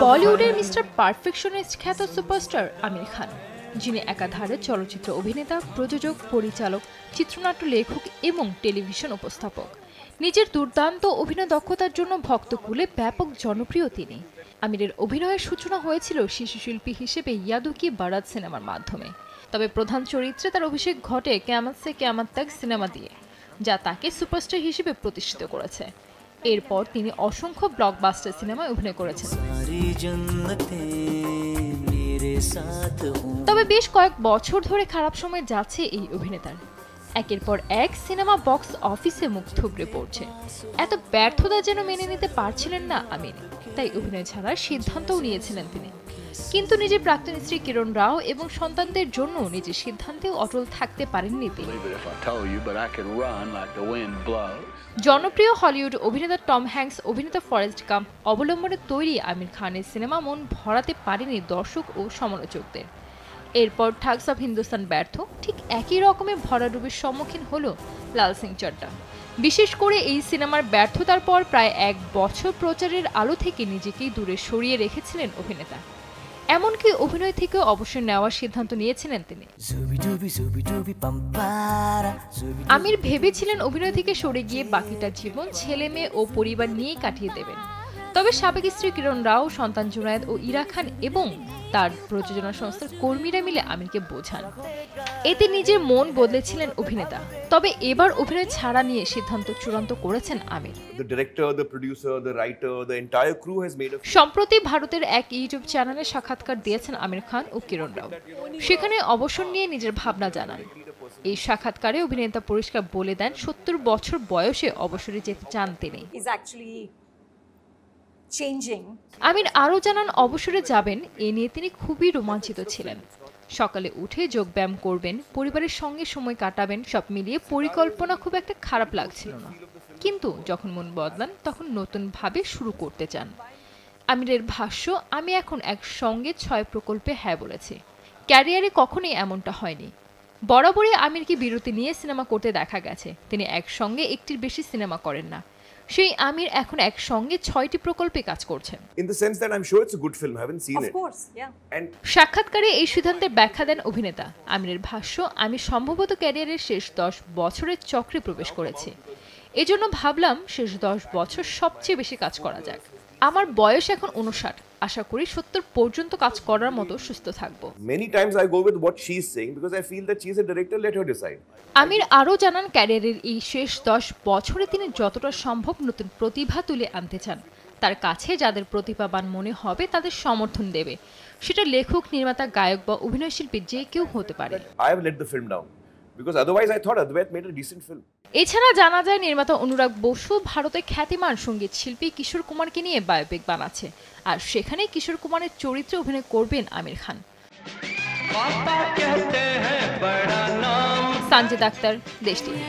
বলিউডের mister perfectionist খ্যাত superstar Aamir Khan, যিনি একাধারে চলচ্চিত্র অভিনেতা, প্রযোজক, পরিচালক, চিত্রনাট্য লেখক এবং টেলিভিশন উপস্থাপক। নিজের দুর্দান্ত অভিনয় দক্ষতার জন্য ভক্তকুলে ব্যাপক জনপ্রিয় তিনি। আমিরের অভিনয়ের সূচনা হয়েছিল শিশুশিল্পী হিসেবে ইয়াদু কি বারাত সিনেমার মাধ্যমে, তবে প্রধান চরিত্রে তার অভিষেক ঘটে কিয়ামত সে কিয়ামত তক সিনেমা দিয়ে, যা তাকে সুপারস্টার হিসেবে প্রতিষ্ঠিত করেছে। এরপর তিনি অসংখ্য ব্লকবাস্টার সিনেমায় অভিনয় করেছেন। তবে বেশ কয়েক বছর ধরে খারাপ সময় যাচ্ছে এই অভিনেতার। একের পর এক সিনেমা বক্স অফিসে মুখ থুবড়ে পড়ছে। এত ব্যর্থতা যেন মেনে নিতে পারছিলেন না আমির, তাই অভিনয় ছাড়ার সিদ্ধান্তও নিয়েছিলেন তিনি। কিন্তু নিজের প্রাক্তন স্ত্রী কিরণ রাও এবং সন্তানদের জন্য নিজের সিদ্ধান্তেও অটল থাকতে পারেননি তিনি। জনপ্রিয় হলিউড অভিনেতা টম হ্যাঙ্কস অভিনেতা ফরেস্ট গাম্প অবলম্বনে তৈরি আমির খানের সিনেমা মন ভরাতে পারেনি দর্শক ও সমালোচকদের। এরপর ঠাগস অফ হিন্দুস্তান ব্যর্থ, ঠিক একই রকমের ভরাডুবির সম্মুখীন হলো লাল সিং চাড্ডা। বিশেষ করে এই সিনেমার ব্যর্থতার পর প্রায় 1 বছর প্রচারের আলো থেকে নিজেকেই দূরে সরিয়ে রেখেছিলেন অভিনেতা। এমনকি অভিনয় থেকেও অবসর নেওয়ার সিদ্ধান্ত নিয়েছিলেন তিনি। আমির ভেবেছিলেন অভিনয় থেকে সরে গিয়ে বাকিটা জীবন ছেলে মেয়ে ও পরিবার নিয়ে কাটিয়ে দেবেন। তবে সাবেক স্ত্রী কিরণ রাও, সন্তান জুনায়েদ ও ইরা খান এবং তার প্রযোজনা সংস্থার কর্মীরা মিলে আমিরকে বোঝান। এতে নিজের মন বদলেছিলেন অভিনেতা। তবে এবার অভিনয় ছাড়া নিয়ে সিদ্ধান্ত চূড়ান্ত করেছেন আমির। সম্প্রতি ভারতের এক ইউটিউব চ্যানেলে সাক্ষাৎকার দিয়েছেন আমির খান ও কিরণ রাও। সেখানে অবসর নিয়ে নিজের ভাবনা জানান। এই সাক্ষাৎকারে অভিনেতা পরিষ্কার বলে দেন 70 বছর বয়সে অবসরে যেতে চান তিনি। আমির আরও জানান অবসরে যাবেন এ নিয়ে তিনি খুবই রোমাঞ্চিত ছিলেন। সকালে উঠে যোগব্যায়াম করবেন, পরিবারের সঙ্গে সময় কাটাবেন, সব মিলিয়ে পরিকল্পনা খুব একটা খারাপ লাগছিল না। কিন্তু যখন মন বদলান তখন নতুন ভাবে শুরু করতে চান। আমিরের ভাষ্য, আমি এখন একসঙ্গে 6 প্রকল্পে হ্যাঁ বলেছি। ক্যারিয়ারে কখনোই এমনটা হয়নি। বরাবরই আমিরকে বিরতি নিয়ে সিনেমা করতে দেখা গেছে। তিনি একসঙ্গে একটির বেশি সিনেমা করেন না। সেই আমির এখন একসঙ্গে 6টি প্রকল্পে কাজ করছেন। সাক্ষাৎকারে এই সিদ্ধান্তের ব্যাখ্যা দেন অভিনেতা। আমিরের ভাষ্য, আমি সম্ভবত ক্যারিয়ারের শেষ 10 বছরের চক্রে প্রবেশ করেছি। এজন্য ভাবলাম শেষ 10 বছর সবচেয়ে বেশি কাজ করা যাক। আমার বয়স এখন 59, আশা করি 70 পর্যন্ত কাজ করার মতো সুস্থ থাকবো। আমির আরও জানান, ক্যারিয়ারের এই শেষ 10 বছরে তিনি যতটা সম্ভব নতুন প্রতিভা তুলে আনতে চান। তার কাছে যাদের প্রতিভাবান মনে হবে তাদের সমর্থন দেবে। সেটা লেখক, নির্মাতা, গায়ক বা অভিনয়শিল্পী যে কেউ হতে পারে। এছাড়া জানা যায় নির্মাতা অনুরাগ বসু ভারতের খ্যাতিমান সঙ্গীত শিল্পী কিশোর কুমারকে নিয়ে বায়োপিক বানাচ্ছে, আর সেখানে কিশোর কুমারের চরিত্রে অভিনয় করবেন আমির খান। সানজিদ আক্তার, দেশ টিভি।